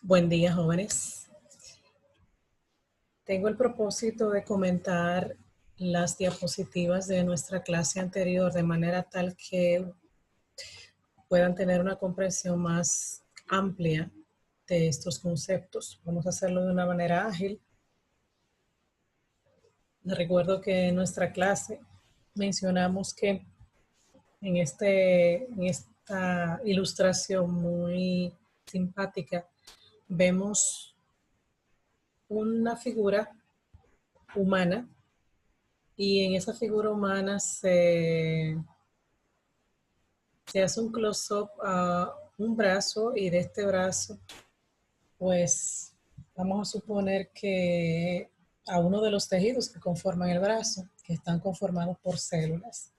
Buen día, jóvenes. Tengo el propósito de comentar las diapositivas de nuestra clase anterior de manera tal que puedan tener una comprensión más amplia de estos conceptos. Vamos a hacerlo de una manera ágil. Recuerdo que en nuestra clase mencionamos que en esta ilustración muy simpática vemos una figura humana y en esa figura humana se hace un close-up a un brazo y de este brazo, pues vamos a suponer que a uno de los tejidos que conforman el brazo, que están conformados por células.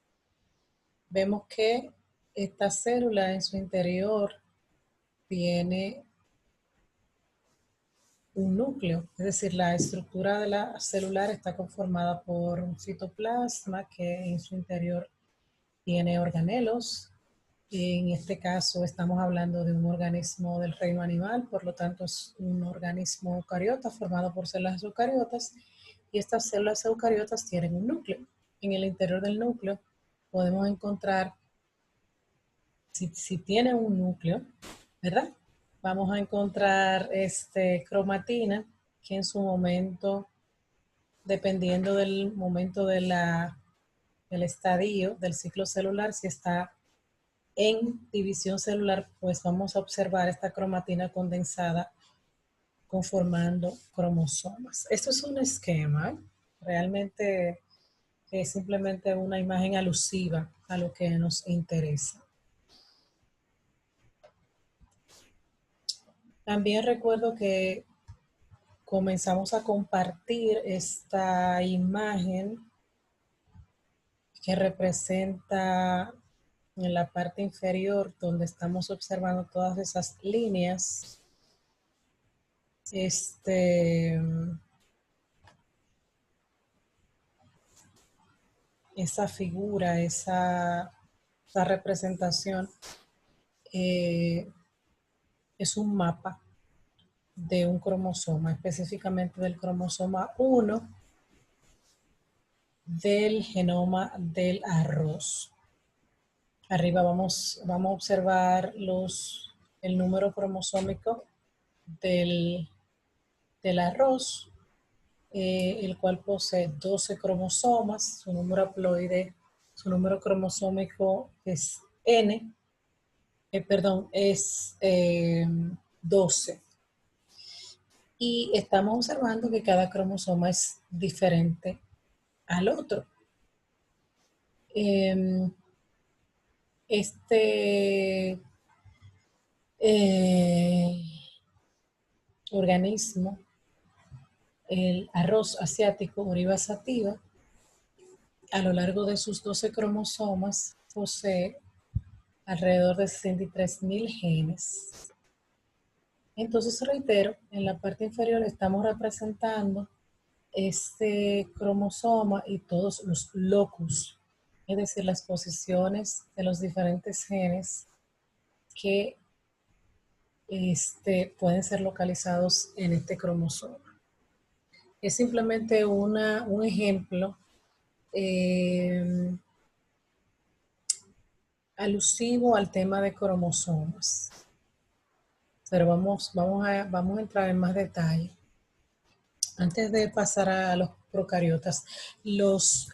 Vemos que esta célula en su interior tiene un núcleo, es decir, la estructura de la celular está conformada por un citoplasma que en su interior tiene organelos. En este caso estamos hablando de un organismo del reino animal, por lo tanto es un organismo eucariota formado por células eucariotas y estas células eucariotas tienen un núcleo. En el interior del núcleo podemos encontrar, si tiene un núcleo, ¿verdad? Vamos a encontrar cromatina, que en su momento, dependiendo del momento del estadio del ciclo celular, si está en división celular, pues vamos a observar esta cromatina condensada conformando cromosomas. Esto es un esquema, realmente es simplemente una imagen alusiva a lo que nos interesa. También recuerdo que comenzamos a compartir esta imagen que representa en la parte inferior donde estamos observando todas esas líneas. Esa figura, esa representación es un mapa de un cromosoma, específicamente del cromosoma 1 del genoma del arroz. Arriba vamos a observar el número cromosómico del arroz, el cual posee 12 cromosomas, su número haploide, su número cromosómico es N, es 12. Y estamos observando que cada cromosoma es diferente al otro. Organismo, el arroz asiático, Oriba sativa, a lo largo de sus 12 cromosomas posee alrededor de 63,000 genes. Entonces, reitero, en la parte inferior estamos representando este cromosoma y todos los locus, es decir, las posiciones de los diferentes genes que pueden ser localizados en este cromosoma. Es simplemente un ejemplo alusivo al tema de cromosomas. Pero vamos a entrar en más detalle. Antes de pasar a los procariotas, los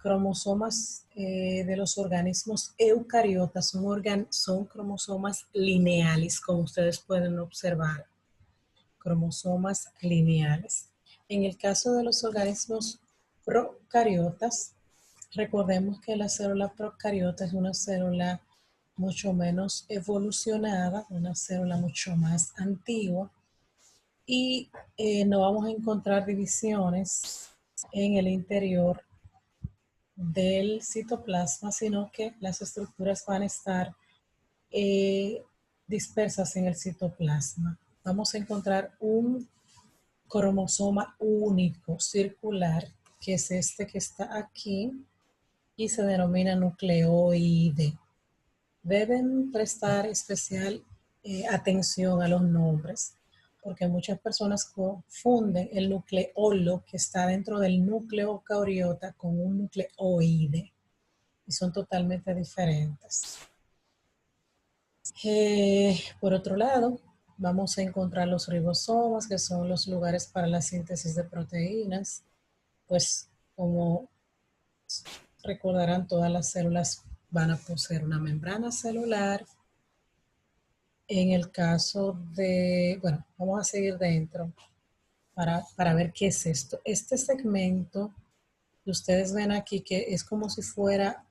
cromosomas de los organismos eucariotas son cromosomas lineales, como ustedes pueden observar. Cromosomas lineales. En el caso de los organismos procariotas, recordemos que la célula procariota es una célula mucho menos evolucionada, una célula mucho más antigua y no vamos a encontrar divisiones en el interior del citoplasma, sino que las estructuras van a estar dispersas en el citoplasma. Vamos a encontrar un cromosoma único, circular, que es este que está aquí y se denomina nucleoide. Deben prestar especial atención a los nombres, porque muchas personas confunden el nucleolo que está dentro del núcleo eucariota con un nucleoide y son totalmente diferentes. Por otro lado, vamos a encontrar los ribosomas, que son los lugares para la síntesis de proteínas. Pues como recordarán, todas las células van a poseer una membrana celular. En el caso de, bueno, vamos a seguir dentro para ver qué es esto. Este segmento que ustedes ven aquí, que es como si fuera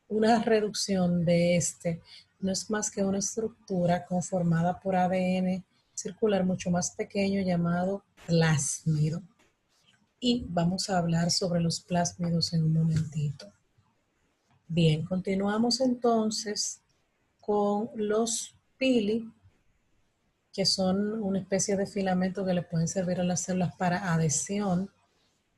una reducción de este, no es más que una estructura conformada por ADN circular mucho más pequeño llamado plásmido. Y vamos a hablar sobre los plásmidos en un momentito. Bien, continuamos entonces con los pili, que son una especie de filamento que le pueden servir a las células para adhesión.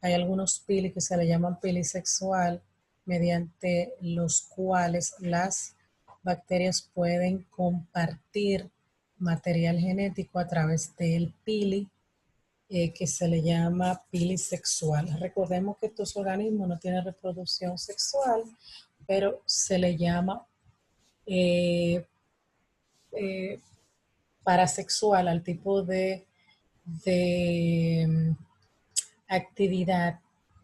Hay algunos pili que se le llaman pili sexual, mediante los cuales las bacterias pueden compartir material genético a través del pili, que se le llama pili sexual. Recordemos que estos organismos no tienen reproducción sexual, pero se le llama eh, parasexual al tipo de actividad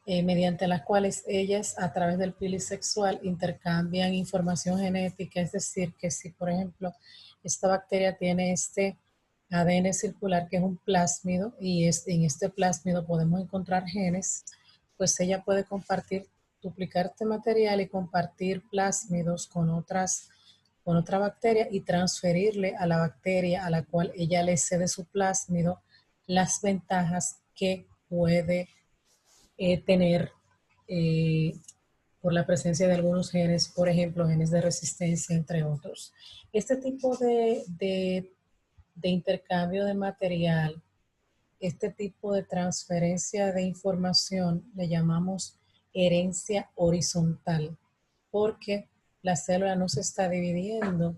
mediante las cuales ellas a través del pili sexual intercambian información genética. Es decir, que si por ejemplo esta bacteria tiene este ADN circular que es un plásmido y en este plásmido podemos encontrar genes, pues ella puede compartir, duplicar este material y compartir plásmidos con otra bacteria y transferirle a la bacteria a la cual ella le cede su plásmido las ventajas que puede tener por la presencia de algunos genes, por ejemplo, genes de resistencia, entre otros. Este tipo de intercambio de material, este tipo de transferencia de información le llamamos herencia horizontal, porque la célula no se está dividiendo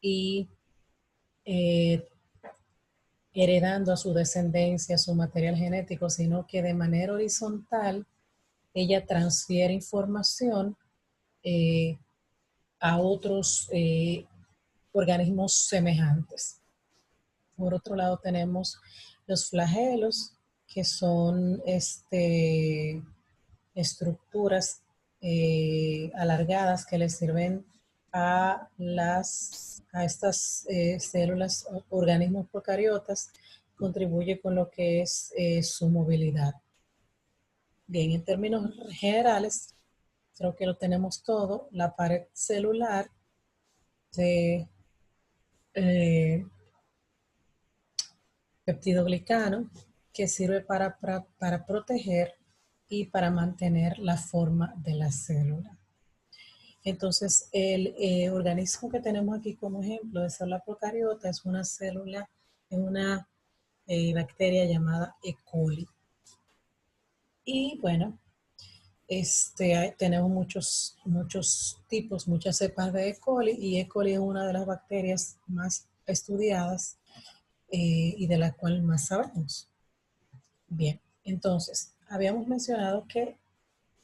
y eh, heredando a su descendencia su material genético, sino que de manera horizontal ella transfiere información eh, a otros organismos semejantes. Por otro lado tenemos los flagelos, que son estructuras alargadas que les sirven a estas células, organismos procariotas, contribuye con lo que es su movilidad. Bien, en términos generales, creo que lo tenemos todo. La pared celular de peptidoglicano, que sirve para proteger y para mantener la forma de la célula. Entonces, el organismo que tenemos aquí como ejemplo de célula procariota es una célula, es una bacteria llamada E. coli. Y bueno, tenemos muchos tipos, muchas cepas de E. coli, y E. coli es una de las bacterias más estudiadas y de la cual más sabemos. Bien, entonces, habíamos mencionado que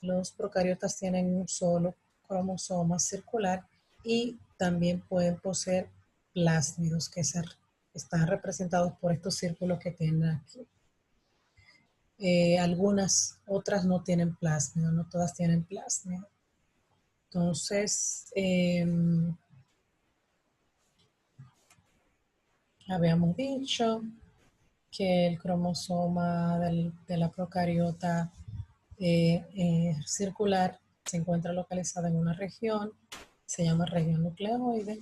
los procariotas tienen un solo cromosoma circular y también pueden poseer plásmidos que están representados por estos círculos que tienen aquí. Algunas otras no tienen plásmido, no todas tienen plásmido. Entonces, habíamos dicho que el cromosoma de la procariota circular se encuentra localizada en una región, se llama región nucleoide.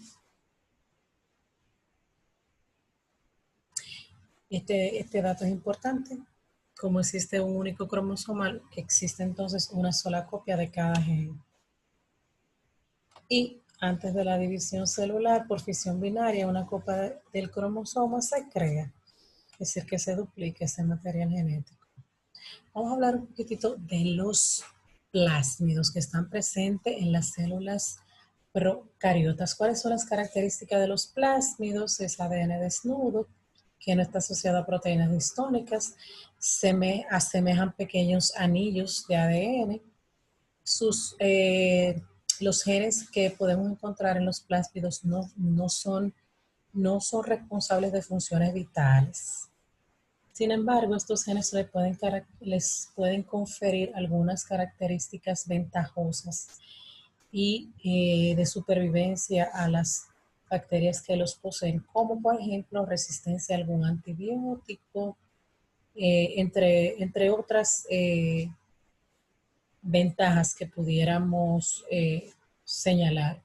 Este dato es importante. Como existe un único cromosomal, existe entonces una sola copia de cada gen. Y antes de la división celular por fisión binaria, una copia del cromosoma se crea, es decir, que se duplique ese material genético. Vamos a hablar un poquitito de los plásmidos que están presentes en las células procariotas. ¿Cuáles son las características de los plásmidos? Es ADN desnudo, que no está asociado a proteínas histónicas, se me asemejan pequeños anillos de ADN. Los genes que podemos encontrar en los plásmidos no son responsables de funciones vitales. Sin embargo, estos genes les pueden conferir algunas características ventajosas y de supervivencia a las bacterias que los poseen, como por ejemplo resistencia a algún antibiótico, entre otras ventajas que pudiéramos señalar.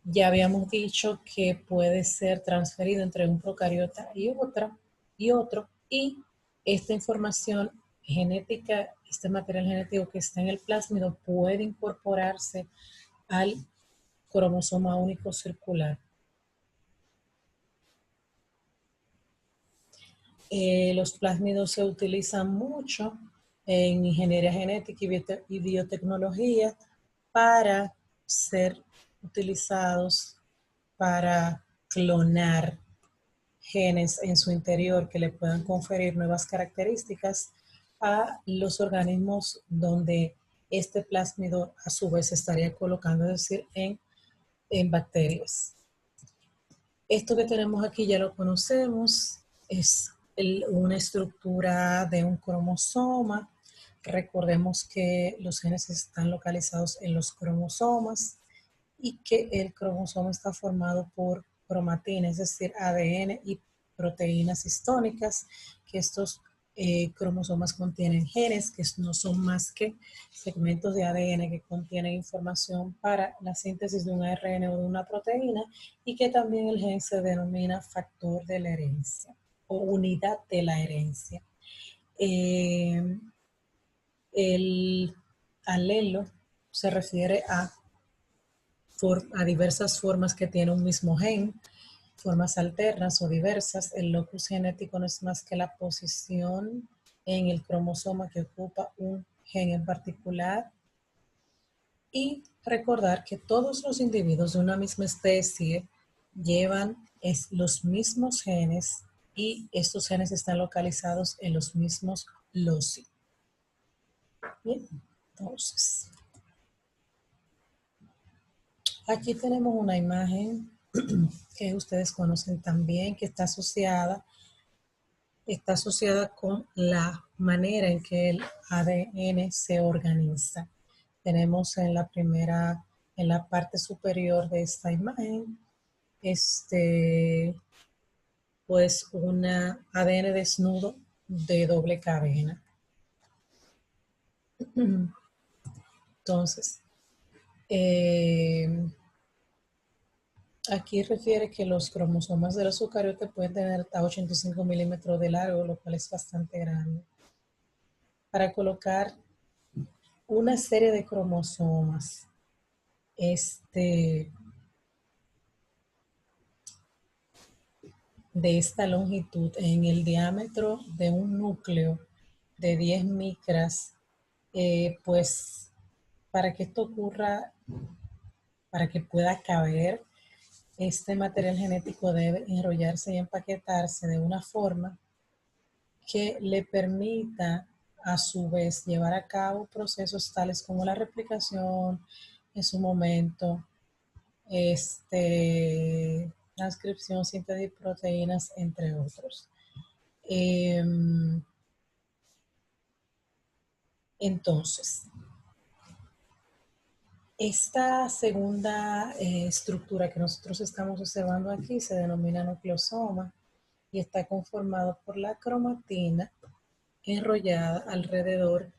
Ya habíamos dicho que puede ser transferido entre un procariota y otro, y esta información genética, este material genético que está en el plásmido puede incorporarse al cromosoma único circular. Los plásmidos se utilizan mucho en ingeniería genética y biotecnología para ser utilizados para clonar genes en su interior que le puedan conferir nuevas características a los organismos donde este plásmido a su vez estaría colocando, es decir, en bacterias. Esto que tenemos aquí ya lo conocemos, es una estructura de un cromosoma. Recordemos que los genes están localizados en los cromosomas y que el cromosoma está formado por cromatina, es decir, ADN y proteínas histónicas, que estos cromosomas contienen genes que no son más que segmentos de ADN que contienen información para la síntesis de un ARN o de una proteína, y que también el gen se denomina factor de la herencia o unidad de la herencia. El alelo se refiere a diversas formas que tiene un mismo gen, formas alternas o diversas. El locus genético no es más que la posición en el cromosoma que ocupa un gen en particular. Y recordar que todos los individuos de una misma especie llevan los mismos genes y estos genes están localizados en los mismos loci. Bien, entonces, aquí tenemos una imagen que ustedes conocen también, que está asociada con la manera en que el ADN se organiza. Tenemos en la parte superior de esta imagen, pues una ADN desnudo de doble cadena. Entonces, aquí refiere que los cromosomas de los eucariotas pueden tener hasta 85 milímetros de largo, lo cual es bastante grande. Para colocar una serie de cromosomas de esta longitud en el diámetro de un núcleo de 10 micras, pues para que esto ocurra, para que pueda caber, este material genético debe enrollarse y empaquetarse de una forma que le permita a su vez llevar a cabo procesos tales como la replicación en su momento, transcripción, síntesis de proteínas, entre otros. Entonces, esta segunda estructura que nosotros estamos observando aquí se denomina nucleosoma y está conformado por la cromatina enrollada alrededor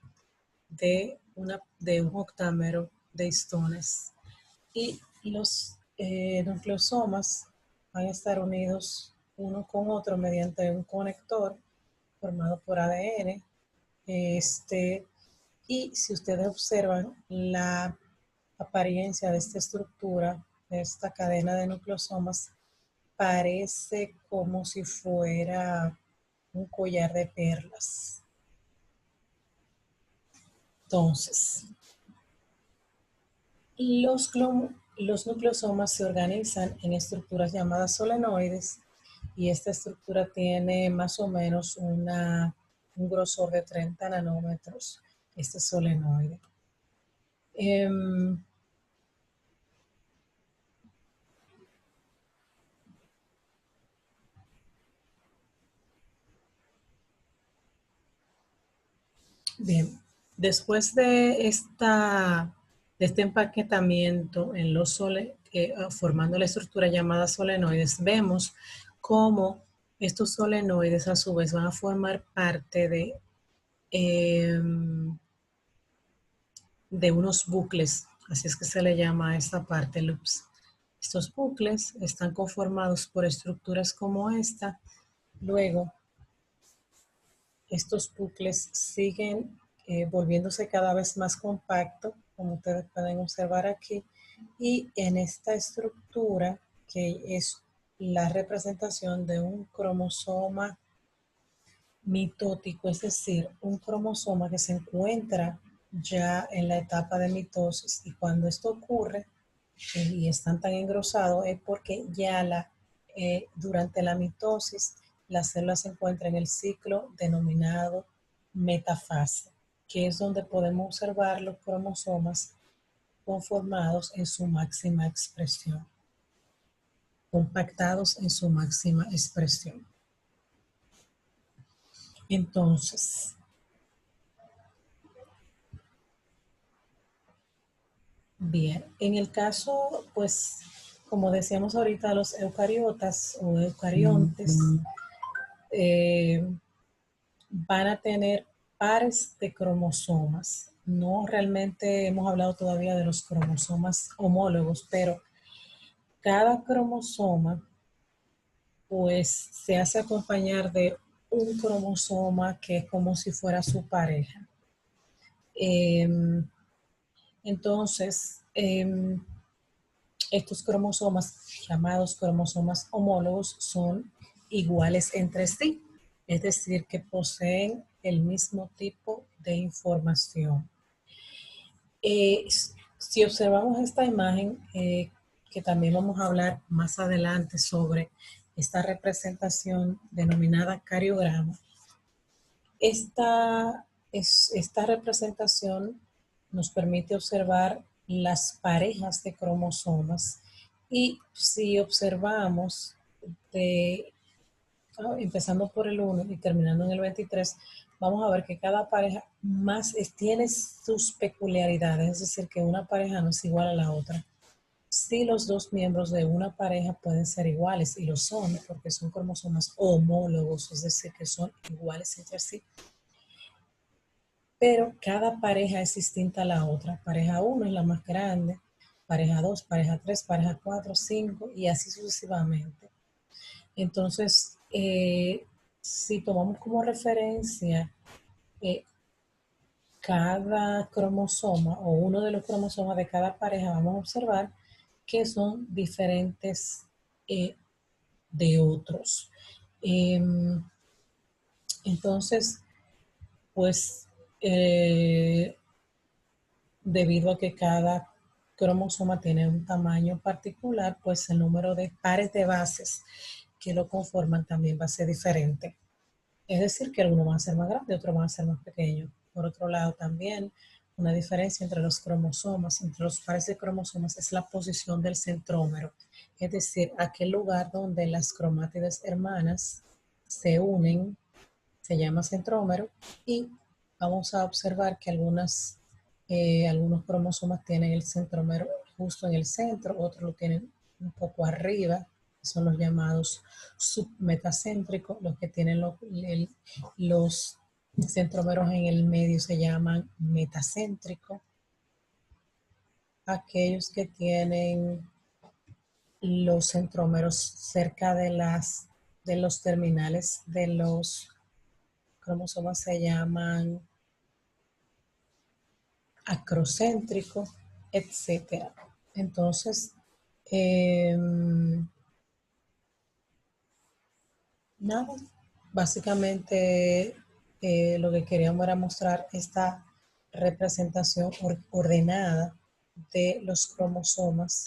de un octámero de histones. Y los nucleosomas van a estar unidos uno con otro mediante un conector formado por ADN. Y si ustedes observan la apariencia de esta estructura, de esta cadena de nucleosomas, parece como si fuera un collar de perlas. Entonces, los nucleosomas se organizan en estructuras llamadas solenoides y esta estructura tiene más o menos un grosor de 30 nanómetros, este solenoide. Bien, después de este empaquetamiento en los formando la estructura llamada solenoides, vemos cómo estos solenoides a su vez van a formar parte de unos bucles, así es que se le llama a esta parte loops. Estos bucles están conformados por estructuras como esta. Luego, estos bucles siguen volviéndose cada vez más compactos, como ustedes pueden observar aquí, y en esta estructura, que es la representación de un cromosoma mitótico, es decir, un cromosoma que se encuentra ya en la etapa de mitosis, y cuando esto ocurre y están tan engrosados es porque ya durante la mitosis la célula se encuentra en el ciclo denominado metafase, que es donde podemos observar los cromosomas conformados en su máxima expresión, compactados en su máxima expresión. Entonces, bien, en el caso, pues, como decíamos ahorita, los eucariotas o eucariontes van a tener pares de cromosomas. No realmente hemos hablado todavía de los cromosomas homólogos, pero cada cromosoma pues se hace acompañar de un cromosoma que es como si fuera su pareja. Entonces, estos cromosomas, llamados cromosomas homólogos, son iguales entre sí, es decir, que poseen el mismo tipo de información. Si observamos esta imagen, que también vamos a hablar más adelante sobre esta representación denominada cariograma, esta representación nos permite observar las parejas de cromosomas, y si observamos empezando por el 1 y terminando en el 23, vamos a ver que cada pareja tiene sus peculiaridades, es decir, que una pareja no es igual a la otra. Sí, los dos miembros de una pareja pueden ser iguales, y lo son, porque son cromosomas homólogos, es decir, que son iguales entre sí. Pero cada pareja es distinta a la otra. Pareja 1 es la más grande, pareja 2, pareja 3, pareja 4, 5 y así sucesivamente. Entonces, si tomamos como referencia cada cromosoma o uno de los cromosomas de cada pareja, vamos a observar que son diferentes de otros. Entonces, pues, debido a que cada cromosoma tiene un tamaño particular, pues el número de pares de bases que lo conforman también va a ser diferente. Es decir, que algunos van a ser más grandes, otros van a ser más pequeños. Por otro lado, también una diferencia entre los cromosomas, entre los pares de cromosomas, es la posición del centrómero. Es decir, aquel lugar donde las cromátides hermanas se unen, se llama centrómero, y vamos a observar que algunos cromosomas tienen el centrómero justo en el centro, otros lo tienen un poco arriba, son los llamados submetacéntricos. Los que tienen los centrómeros en el medio se llaman metacéntricos. Aquellos que tienen los centrómeros cerca de los terminales de los cromosomas se llaman acrocéntricos, etc. Entonces, nada, básicamente lo que queríamos era mostrar esta representación ordenada de los cromosomas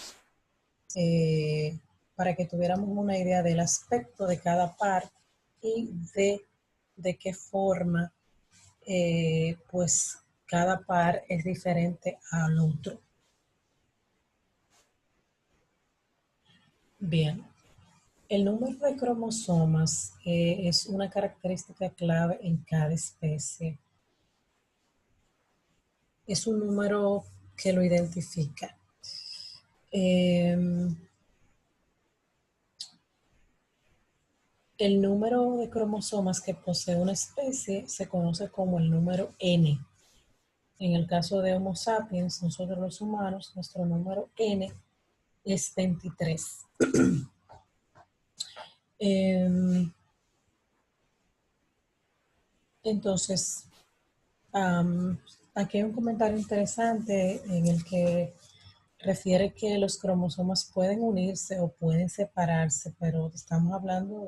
para que tuviéramos una idea del aspecto de cada par y de qué forma pues cada par es diferente al otro. Bien, el número de cromosomas es una característica clave en cada especie. Es un número que lo identifica. El número de cromosomas que posee una especie se conoce como el número N. En el caso de Homo sapiens, nosotros los humanos, nuestro número N es 23. Entonces, aquí hay un comentario interesante en el que refiere que los cromosomas pueden unirse o pueden separarse, pero estamos hablando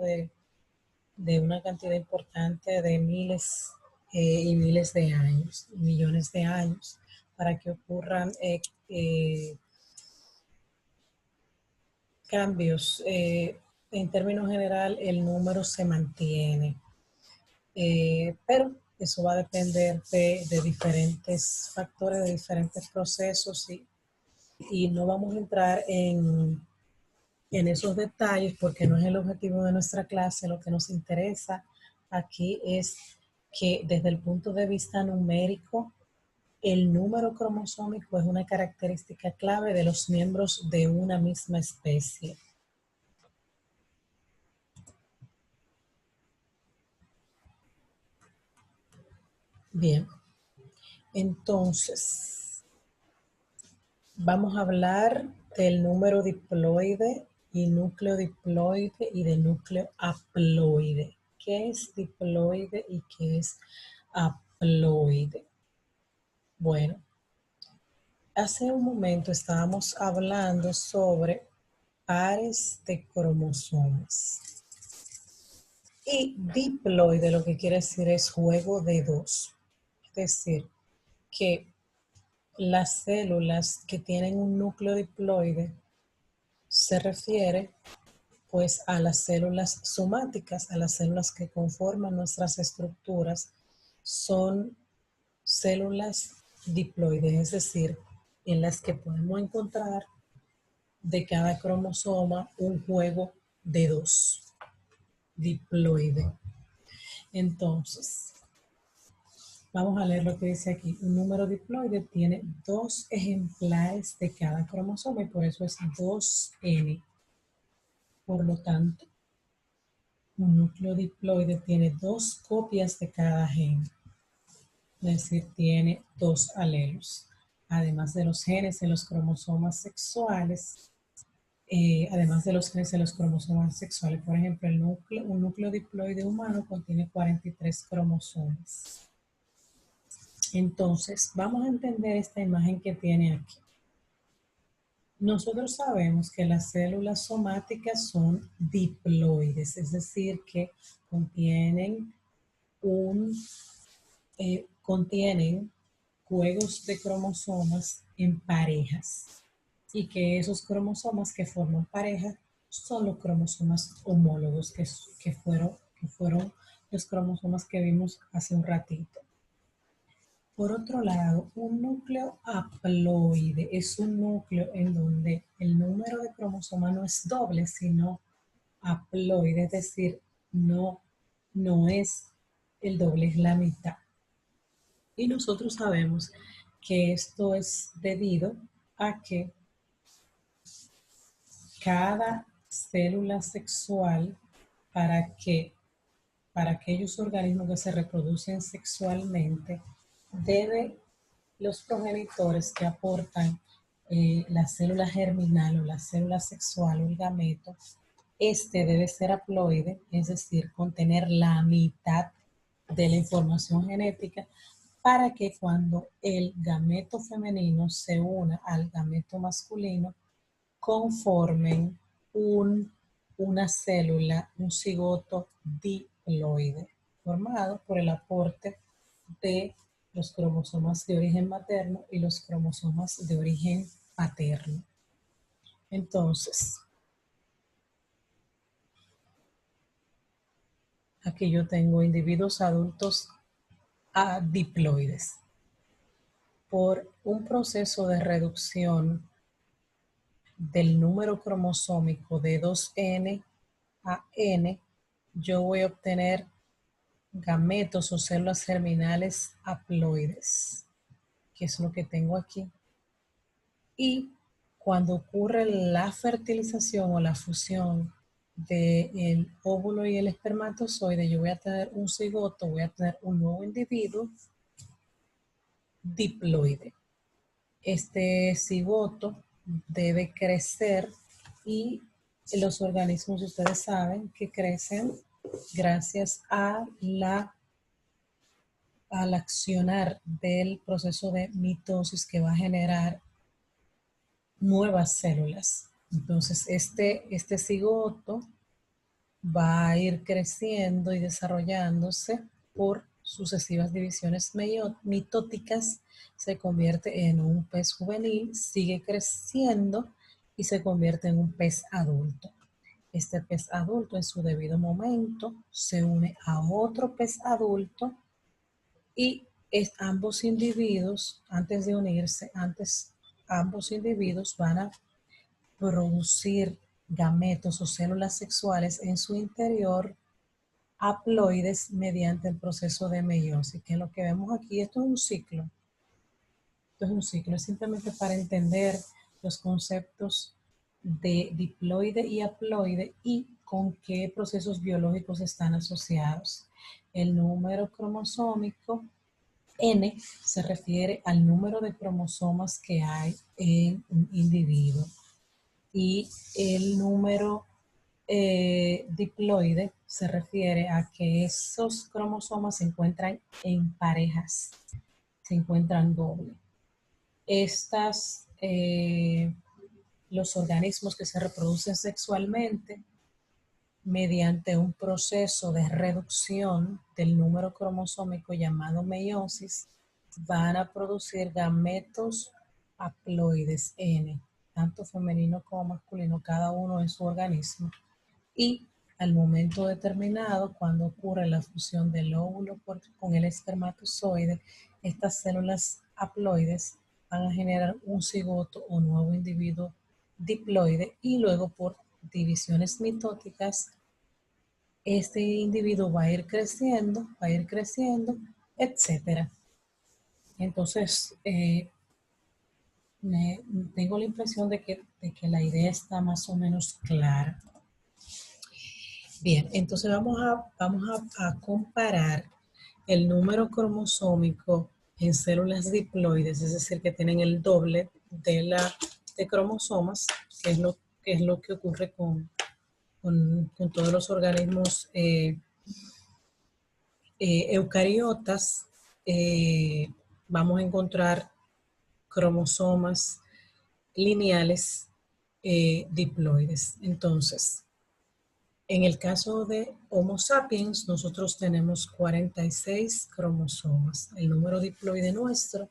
de una cantidad importante de miles y miles de años, millones de años, para que ocurran cambios. En términos general, el número se mantiene, pero eso va a depender de diferentes factores, de diferentes procesos y no vamos a entrar en esos detalles porque no es el objetivo de nuestra clase. Lo que nos interesa aquí es que desde el punto de vista numérico, el número cromosómico es una característica clave de los miembros de una misma especie. Bien, entonces vamos a hablar del número diploide y núcleo diploide y de núcleo haploide. ¿Qué es diploide y qué es haploide? Bueno, hace un momento estábamos hablando sobre pares de cromosomas. Y diploide lo que quiere decir es juego de dos. Es decir, que las células que tienen un núcleo diploide se refiere pues a las células somáticas, a las células que conforman nuestras estructuras, son células diploides, es decir, en las que podemos encontrar de cada cromosoma un juego de dos, diploide. Entonces, vamos a leer lo que dice aquí. Un número diploide tiene dos ejemplares de cada cromosoma y por eso es 2N. Por lo tanto, un núcleo diploide tiene dos copias de cada gen, es decir, tiene dos alelos. Además de los genes en los cromosomas sexuales, además de los genes en los cromosomas sexuales, por ejemplo, un núcleo diploide humano contiene 43 cromosomas. Entonces, vamos a entender esta imagen que tiene aquí. Nosotros sabemos que las células somáticas son diploides, es decir, que contienen contienen juegos de cromosomas en parejas y que esos cromosomas que forman pareja son los cromosomas homólogos que fueron los cromosomas que vimos hace un ratito. Por otro lado, un núcleo haploide es un núcleo en donde el número de cromosomas no es doble, sino haploide, es decir, no es el doble, es la mitad. Y nosotros sabemos que esto es debido a que cada célula sexual, para aquellos organismos que se reproducen sexualmente, los progenitores que aportan la célula germinal o la célula sexual o el gameto, este debe ser haploide, es decir, contener la mitad de la información genética para que cuando el gameto femenino se una al gameto masculino, conformen una célula, un cigoto diploide, formado por el aporte de los cromosomas de origen materno y los cromosomas de origen paterno. Entonces, Aquí yo tengo individuos adultos diploides. Por un proceso de reducción del número cromosómico de 2N a N, yo voy a obtener gametos o células germinales haploides, que es lo que tengo aquí. Y cuando ocurre la fertilización o la fusión del óvulo y el espermatozoide, yo voy a tener un cigoto, voy a tener un nuevo individuo diploide. Este cigoto debe crecer y los organismos, ustedes saben, que crecen gracias al accionar del proceso de mitosis que va a generar nuevas células. Entonces, este cigoto va a ir creciendo y desarrollándose por sucesivas divisiones mitóticas, se convierte en un pez juvenil, sigue creciendo y se convierte en un pez adulto. Este pez adulto en su debido momento se une a otro pez adulto y ambos individuos, antes de unirse, ambos individuos van a producir gametos o células sexuales en su interior haploides mediante el proceso de meiosis, que es lo que vemos aquí. Esto es un ciclo. Esto es un ciclo, es simplemente para entender los conceptos de diploide y haploide y con qué procesos biológicos están asociados. El número cromosómico N se refiere al número de cromosomas que hay en un individuo y el número diploide se refiere a que esos cromosomas se encuentran en parejas, se encuentran doble. Los organismos que se reproducen sexualmente mediante un proceso de reducción del número cromosómico llamado meiosis van a producir gametos haploides N, tanto femenino como masculino, cada uno en su organismo. Y al momento determinado, cuando ocurre la fusión del óvulo con el espermatozoide, estas células haploides van a generar un cigoto o nuevo individuo diploide y luego por divisiones mitóticas, este individuo va a ir creciendo, etc. Entonces, tengo la impresión de que la idea está más o menos clara. Bien, entonces vamos a comparar el número cromosómico en células diploides, es decir, que tienen el doble de cromosomas, que es lo que ocurre con todos los organismos eucariotas. Vamos a encontrar cromosomas lineales diploides. Entonces, en el caso de Homo sapiens, nosotros tenemos 46 cromosomas. El número diploide nuestro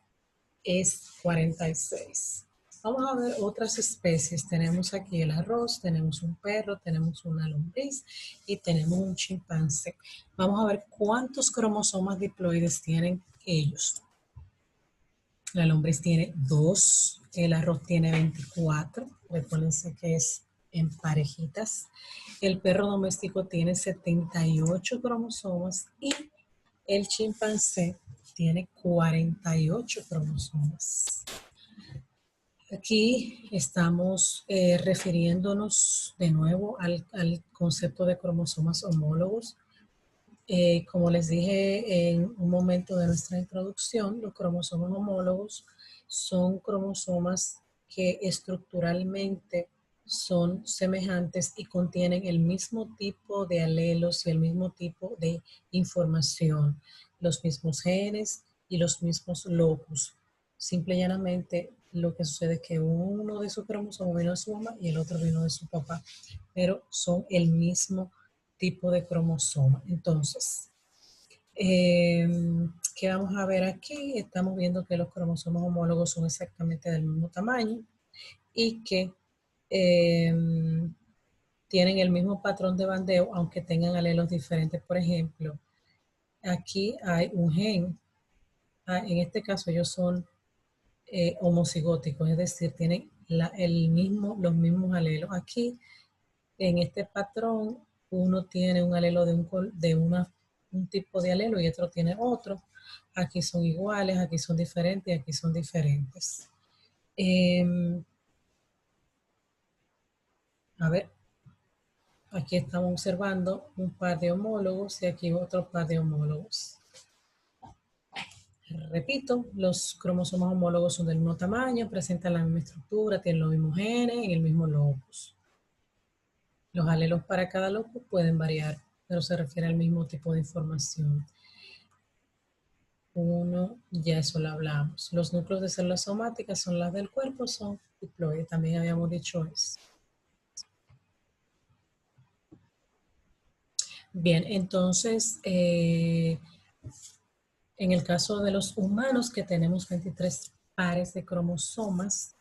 es 46. Vamos a ver otras especies. Tenemos aquí el arroz, tenemos un perro, tenemos una lombriz y tenemos un chimpancé. Vamos a ver cuántos cromosomas diploides tienen ellos. La lombriz tiene 2, el arroz tiene 24. Recuérdense que es en parejitas. El perro doméstico tiene 78 cromosomas y el chimpancé tiene 48 cromosomas. Aquí estamos refiriéndonos de nuevo al concepto de cromosomas homólogos. Como les dije en un momento de nuestra introducción, los cromosomas homólogos son cromosomas que estructuralmente son semejantes y contienen el mismo tipo de alelos y el mismo tipo de información, los mismos genes y los mismos locus. Simple y llanamente lo que sucede es que uno de sus cromosomas vino de su mamá y el otro vino de su papá, pero son el mismo tipo de cromosoma. Entonces, ¿qué vamos a ver aquí? Estamos viendo que los cromosomas homólogos son exactamente del mismo tamaño y que tienen el mismo patrón de bandeo, aunque tengan alelos diferentes. Por ejemplo, aquí hay un gen, en este caso ellos son homocigóticos, es decir, tienen los mismos alelos. Aquí, en este patrón, uno tiene un alelo un tipo de alelo y otro tiene otro. Aquí son iguales, aquí son diferentes y aquí son diferentes. A ver, aquí estamos observando un par de homólogos y aquí otro par de homólogos. Repito, los cromosomas homólogos son del mismo tamaño, presentan la misma estructura, tienen los mismos genes en el mismo locus. Los alelos para cada locus pueden variar, pero se refiere al mismo tipo de información. Uno, ya eso lo hablamos. Los núcleos de células somáticas son las del cuerpo, son diploides, también habíamos dicho eso. Bien, entonces, en el caso de los humanos que tenemos 23 pares de cromosomas,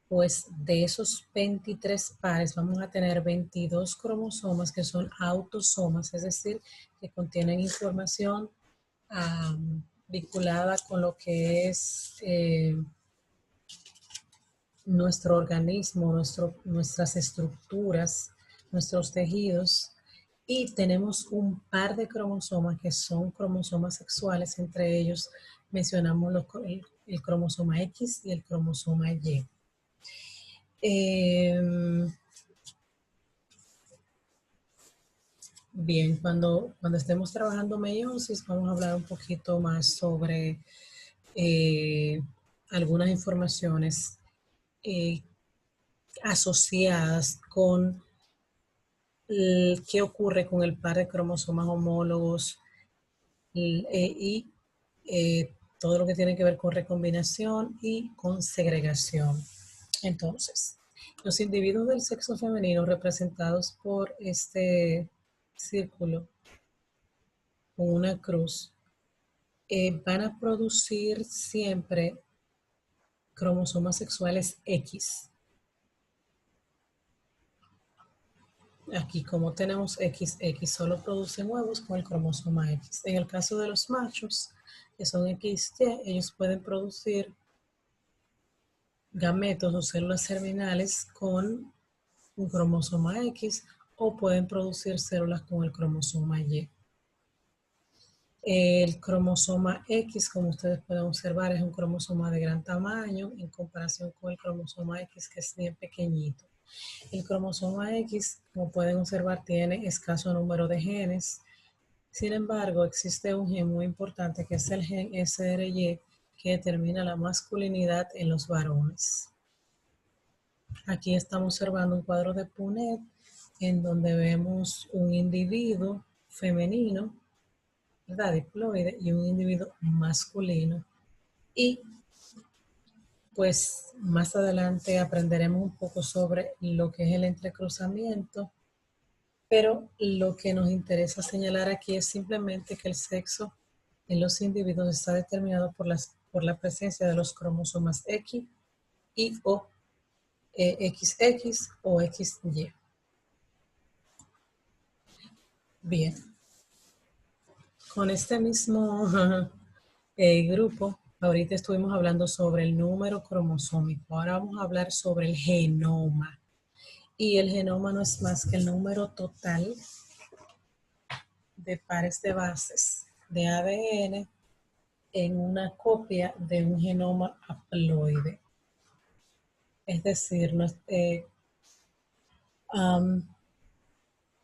pues de esos 23 pares vamos a tener 22 cromosomas que son autosomas, es decir, que contienen información vinculada con lo que es nuestro organismo, nuestras estructuras, nuestros tejidos. Y tenemos un par de cromosomas que son cromosomas sexuales, entre ellos mencionamos el cromosoma X y el cromosoma Y. Bien, cuando estemos trabajando meiosis, vamos a hablar un poquito más sobre algunas informaciones asociadas con qué ocurre con el par de cromosomas homólogos y todo lo que tiene que ver con recombinación y con segregación. Entonces, los individuos del sexo femenino representados por este círculo con una cruz van a producir siempre cromosomas sexuales X. Aquí, como tenemos XX, solo producen huevos con el cromosoma X. En el caso de los machos, que son XY, ellos pueden producir gametos o células germinales con un cromosoma X o pueden producir células con el cromosoma Y. El cromosoma X, como ustedes pueden observar, es un cromosoma de gran tamaño en comparación con el cromosoma X, que es bien pequeñito. El cromosoma X, como pueden observar, tiene escaso número de genes. Sin embargo, existe un gen muy importante que es el gen SRY, que determina la masculinidad en los varones. Aquí estamos observando un cuadro de Punnett en donde vemos un individuo femenino, ¿verdad? Diploide, y un individuo masculino. Y pues más adelante aprenderemos un poco sobre lo que es el entrecruzamiento, pero lo que nos interesa señalar aquí es simplemente que el sexo en los individuos está determinado por la presencia de los cromosomas X y o XX o XY. Bien, con este mismo grupo, ahorita estuvimos hablando sobre el número cromosómico, ahora vamos a hablar sobre el genoma. Y el genoma no es más que el número total de pares de bases de ADN en una copia de un genoma haploide. Es decir,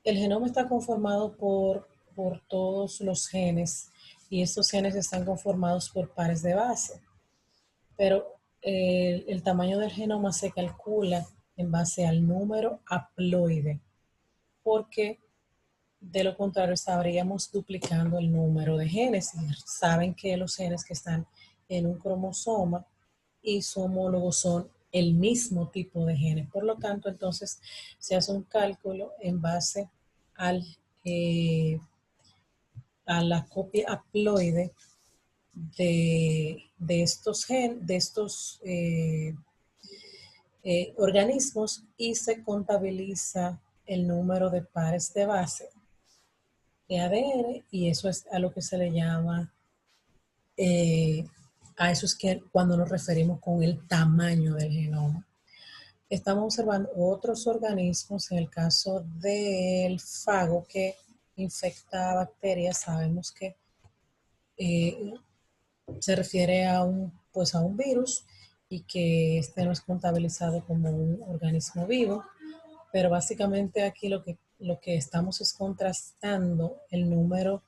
el genoma está conformado por todos los genes y estos genes están conformados por pares de base. Pero el tamaño del genoma se calcula en base al número haploide, porque de lo contrario estaríamos duplicando el número de genes. Y saben que los genes que están en un cromosoma y su homólogo son el mismo tipo de genes. Por lo tanto, entonces se hace un cálculo en base al, a la copia haploide de estos organismos y se contabiliza el número de pares de base de ADN y eso es a lo que se le llama, eh, a eso es que cuando nos referimos con el tamaño del genoma. Estamos observando otros organismos, en el caso del fago que infecta bacterias, sabemos que eh, se refiere a pues a un virus y que este no es contabilizado como un organismo vivo, pero básicamente aquí lo que estamos es contrastando el número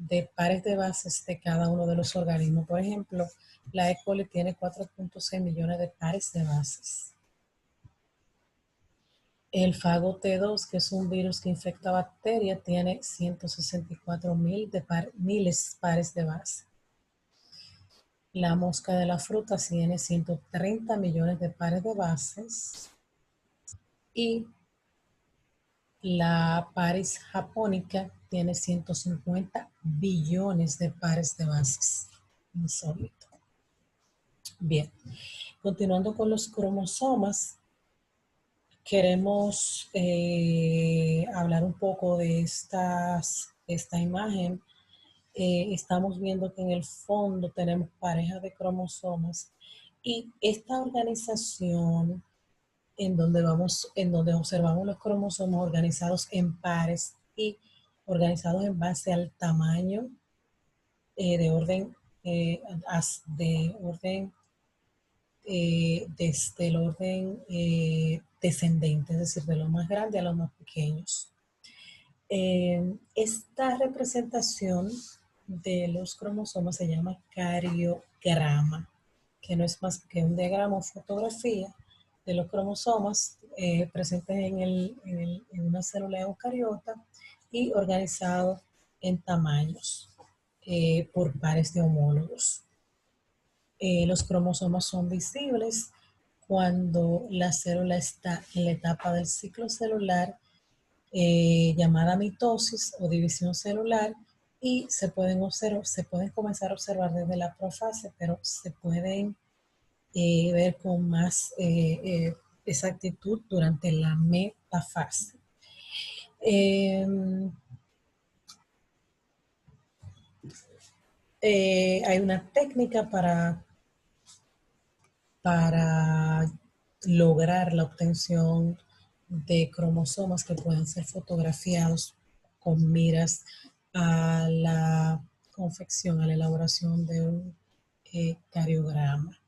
de pares de bases de cada uno de los organismos. Por ejemplo, la E. coli tiene 4.6 millones de pares de bases. El fago T2, que es un virus que infecta bacterias, tiene 164 miles pares de base. La mosca de la fruta tiene 130 millones de pares de bases y la Paris japónica tiene 150 billones de pares de bases. Insólito. Bien, continuando con los cromosomas, queremos hablar un poco de esta imagen. Estamos viendo que en el fondo tenemos parejas de cromosomas y esta organización en donde observamos los cromosomas organizados en pares y organizados en base al tamaño de orden, eh, de orden desde el orden descendente, es decir, de lo más grande a los más pequeños. Esta representación de los cromosomas se llama cariograma, que no es más que un diagrama o fotografía de los cromosomas presentes en una célula eucariota y organizados en tamaños por pares de homólogos. Los cromosomas son visibles cuando la célula está en la etapa del ciclo celular llamada mitosis o división celular y se pueden comenzar a observar desde la profase, pero se pueden ver con más exactitud durante la metafase. Hay una técnica para lograr la obtención de cromosomas que puedan ser fotografiados con miras a la confección, a la elaboración de un cariograma.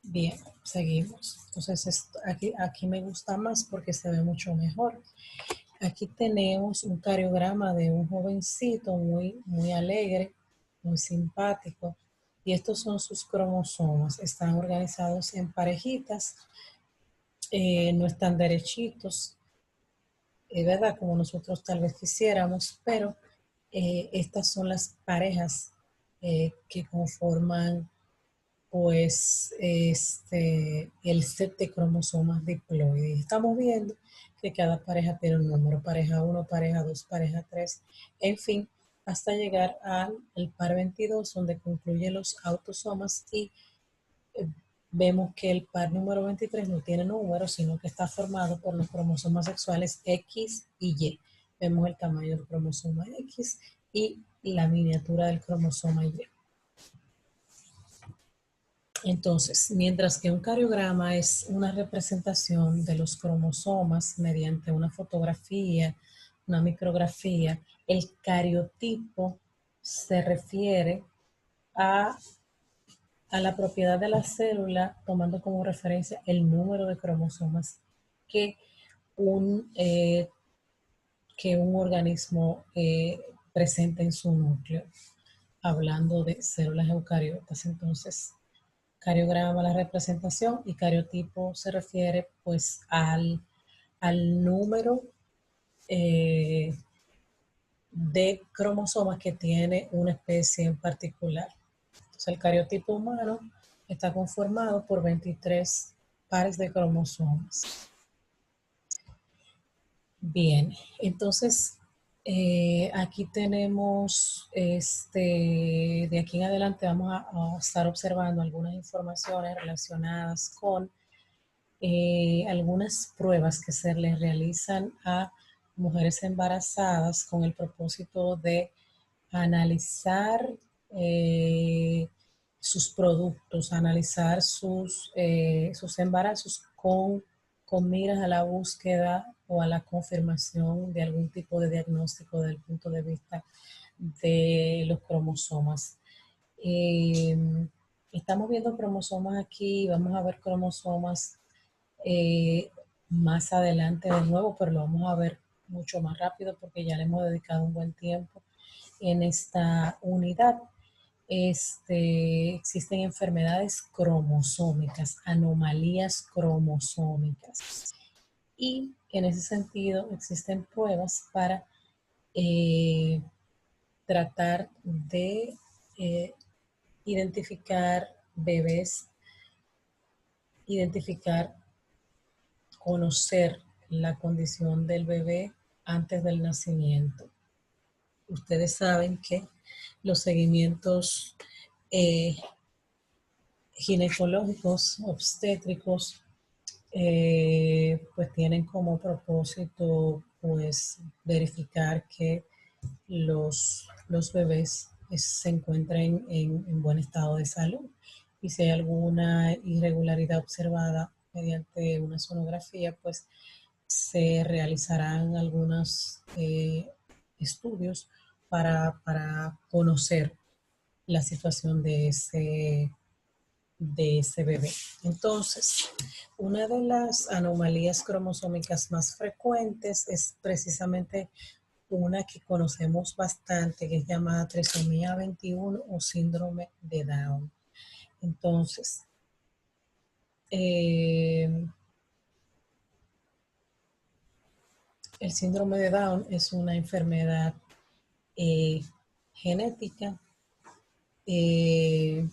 Bien, seguimos. Entonces, aquí me gusta más porque se ve mucho mejor. Aquí tenemos un cariograma de un jovencito muy alegre, muy simpático. Y estos son sus cromosomas. Están organizados en parejitas, no están derechitos, ¿verdad? Como nosotros tal vez quisiéramos, pero estas son las parejas que conforman pues el set de cromosomas diploides. Estamos viendo que cada pareja tiene un número, pareja 1, pareja 2, pareja 3, en fin, hasta llegar al par 22, donde concluyen los autosomas y eh, vemos que el par número 23 no tiene número, sino que está formado por los cromosomas sexuales X y Y. Vemos el tamaño del cromosoma X y la miniatura del cromosoma Y. Entonces, mientras que un cariograma es una representación de los cromosomas mediante una fotografía, una micrografía, el cariotipo se refiere a, a la propiedad de la célula tomando como referencia el número de cromosomas que un organismo presenta en su núcleo, hablando de células eucariotas. Entonces, cariograma, la representación, y cariotipo se refiere pues al número de cromosomas que tiene una especie en particular. Entonces el cariotipo humano está conformado por 23 pares de cromosomas. Bien, entonces aquí tenemos, de aquí en adelante vamos a estar observando algunas informaciones relacionadas con algunas pruebas que se le realizan a mujeres embarazadas con el propósito de analizar sus productos, analizar sus embarazos con miras a la búsqueda o a la confirmación de algún tipo de diagnóstico desde el punto de vista de los cromosomas. Eh, Estamos viendo cromosomas aquí, vamos a ver cromosomas eh, más adelante de nuevo, pero lo vamos a ver mucho más rápido porque ya le hemos dedicado un buen tiempo en esta unidad. Existen enfermedades cromosómicas, anomalías cromosómicas. Y en ese sentido existen pruebas para eh, tratar de eh, identificar bebés, identificar, conocer la condición del bebé antes del nacimiento. Ustedes saben que los seguimientos eh, ginecológicos, obstétricos, pues tienen como propósito pues verificar que los bebés se encuentren en buen estado de salud y si hay alguna irregularidad observada mediante una sonografía, pues se realizarán algunos estudios para conocer la situación de ese bebé. Entonces, una de las anomalías cromosómicas más frecuentes es precisamente una que conocemos bastante, que es llamada trisomía 21 o síndrome de Down. Entonces, el síndrome de Down es una enfermedad eh, genética eh,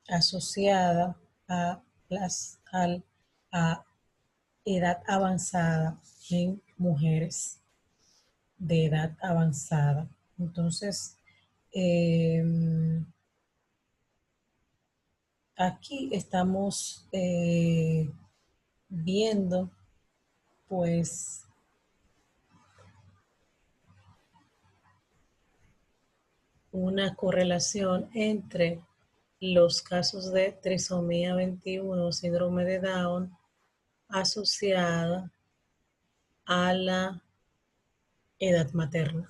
asociada a, a edad avanzada en mujeres de edad avanzada. Entonces, eh, aquí estamos viendo pues una correlación entre los casos de trisomía 21, síndrome de Down, asociada a la edad materna.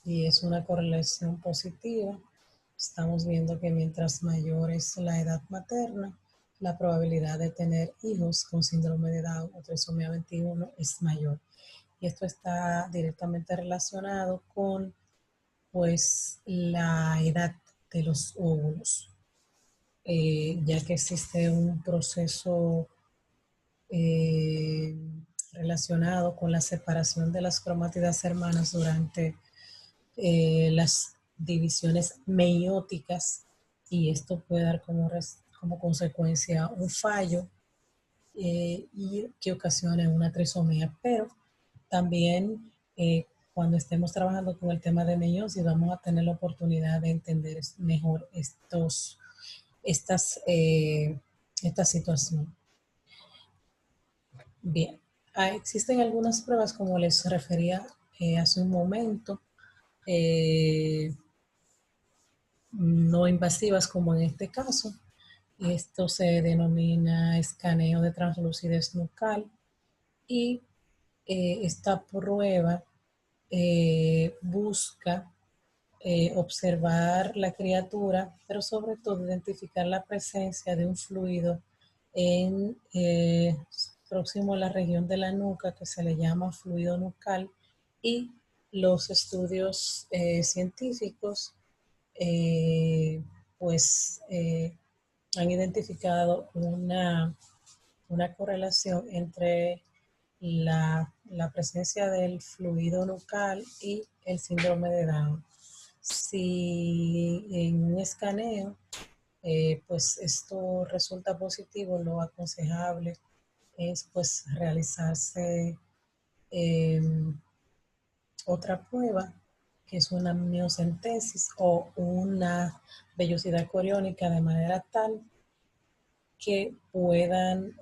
Y es una correlación positiva. Estamos viendo que mientras mayor es la edad materna, la probabilidad de tener hijos con síndrome de Down o trisomía 21 es mayor. Y esto está directamente relacionado con pues la edad de los óvulos, ya que existe un proceso eh, relacionado con la separación de las cromátidas hermanas durante las divisiones meióticas y esto puede dar como consecuencia un fallo y que ocasione una trisomía, pero también cuando estemos trabajando con el tema de meiosis vamos a tener la oportunidad de entender mejor esta situación. Bien, existen algunas pruebas como les refería hace un momento, eh, no invasivas como en este caso. Esto se denomina escaneo de translucidez nucal y esta prueba busca observar la criatura, pero sobre todo identificar la presencia de un fluido en, próximo a la región de la nuca que se le llama fluido nucal y los estudios científicos eh, pues han identificado una correlación entre la presencia del fluido nucal y el síndrome de Down. Si en un escaneo, pues esto resulta positivo, lo aconsejable es pues realizarse eh, otra prueba, que es una miocentesis o una vellosidad coriónica de manera tal que puedan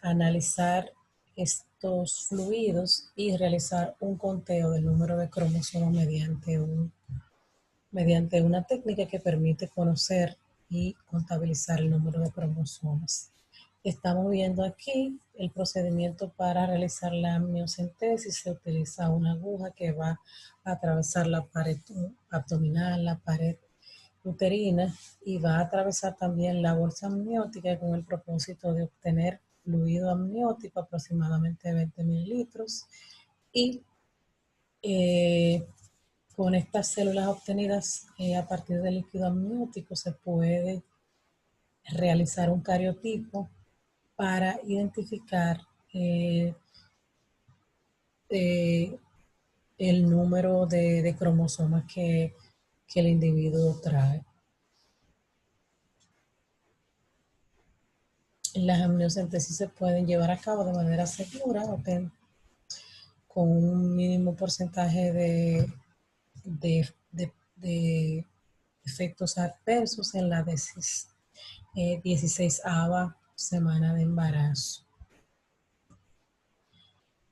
analizar estos fluidos y realizar un conteo del número de cromosomas mediante una técnica que permite conocer y contabilizar el número de cromosomas. Estamos viendo aquí el procedimiento para realizar la amniocentesis. Se utiliza una aguja que va a atravesar la pared abdominal, la pared uterina, y va a atravesar también la bolsa amniótica con el propósito de obtener fluido amniótico, aproximadamente 20 mililitros, y con estas células obtenidas a partir del líquido amniótico se puede realizar un cariotipo para identificar eh, el número de cromosomas que el individuo trae. Las amniocentesis se pueden llevar a cabo de manera segura, con un mínimo porcentaje de efectos adversos en la 16ª semana de embarazo.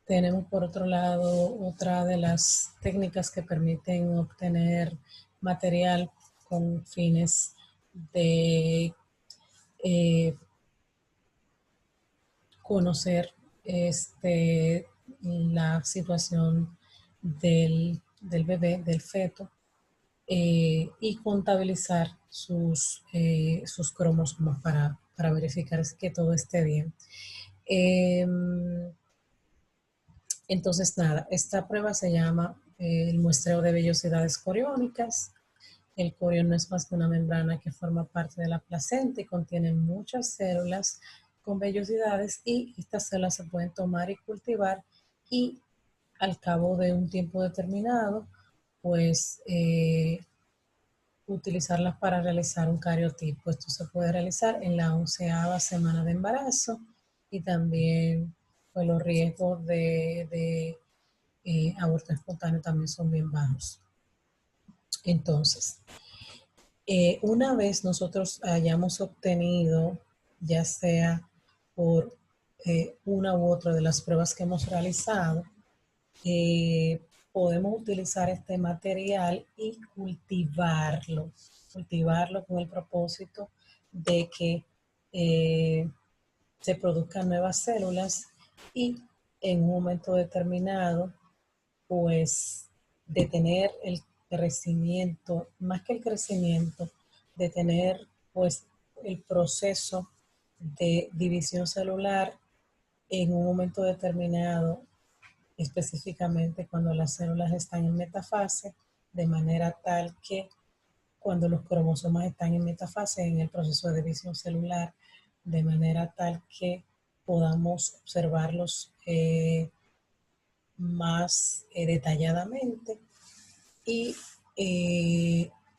Tenemos por otro lado otra de las técnicas que permiten obtener material con fines de conocer la situación del bebé, del feto, y contabilizar sus cromosomas para verificar que todo esté bien. Entonces, nada, esta prueba se llama el muestreo de vellosidades coriónicas. El corión no es más que una membrana que forma parte de la placenta y contiene muchas células con vellosidades, y estas células se pueden tomar y cultivar, y al cabo de un tiempo determinado, pues utilizarlas para realizar un cariotipo. Esto se puede realizar en la 11ª semana de embarazo, y también pues, los riesgos de aborto espontáneo también son bien bajos. Entonces, una vez nosotros hayamos obtenido, ya sea por una u otra de las pruebas que hemos realizado, podemos utilizar este material y cultivarlo con el propósito de que se produzcan nuevas células, y en un momento determinado, pues detener el crecimiento, más que el crecimiento, detener pues el proceso de división celular en un momento determinado, específicamente cuando las células están en metafase, de manera tal que cuando los cromosomas están en metafase en el proceso de división celular, de manera tal que podamos observarlos más detalladamente, y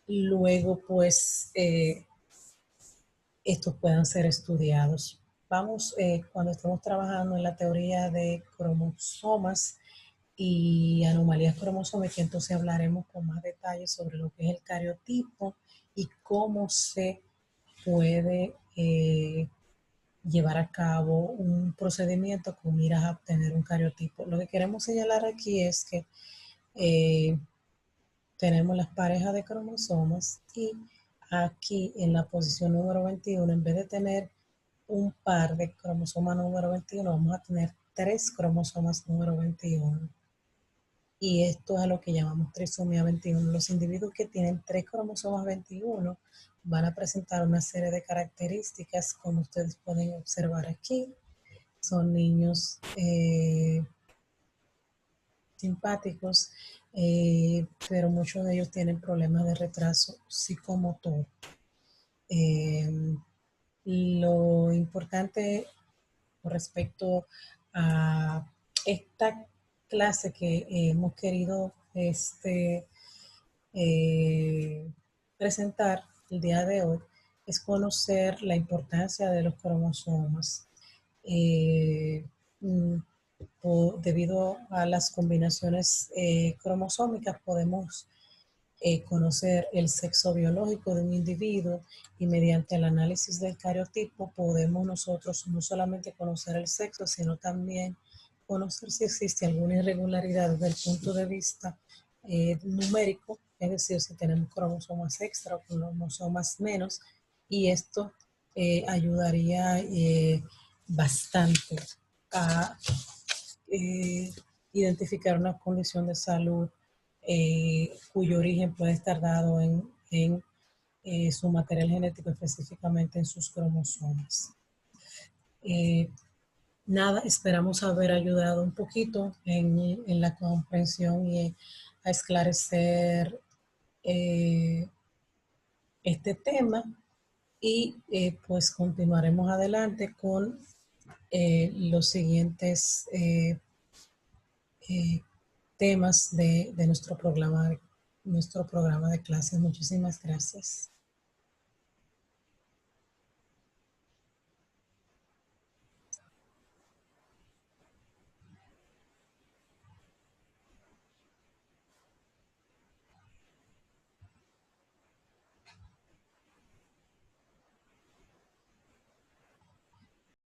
luego pues estos puedan ser estudiados. Cuando estemos trabajando en la teoría de cromosomas y anomalías cromosómicas, entonces hablaremos con más detalle sobre lo que es el cariotipo y cómo se puede llevar a cabo un procedimiento con miras a obtener un cariotipo. Lo que queremos señalar aquí es que tenemos las parejas de cromosomas, y aquí en la posición número 21, en vez de tener un par de cromosomas número 21, vamos a tener 3 cromosomas número 21. Y esto es a lo que llamamos trisomía 21. Los individuos que tienen 3 cromosomas 21 van a presentar una serie de características, como ustedes pueden observar aquí. Son niños simpáticos, pero muchos de ellos tienen problemas de retraso psicomotor. Lo importante con respecto a esta clase que hemos querido presentar el día de hoy es conocer la importancia de los cromosomas. Mm, Debido a las combinaciones cromosómicas podemos conocer el sexo biológico de un individuo y mediante el análisis del cariotipo podemos nosotros no solamente conocer el sexo, sino también conocer si existe alguna irregularidad desde el punto de vista numérico, es decir, si tenemos cromosomas extra o cromosomas menos, y esto ayudaría bastante a identificar una condición de salud cuyo origen puede estar dado en su material genético, específicamente en sus cromosomas. Nada, esperamos haber ayudado un poquito en la comprensión y a esclarecer este tema y pues continuaremos adelante con los siguientes temas de nuestro programa de clases. Muchísimas gracias.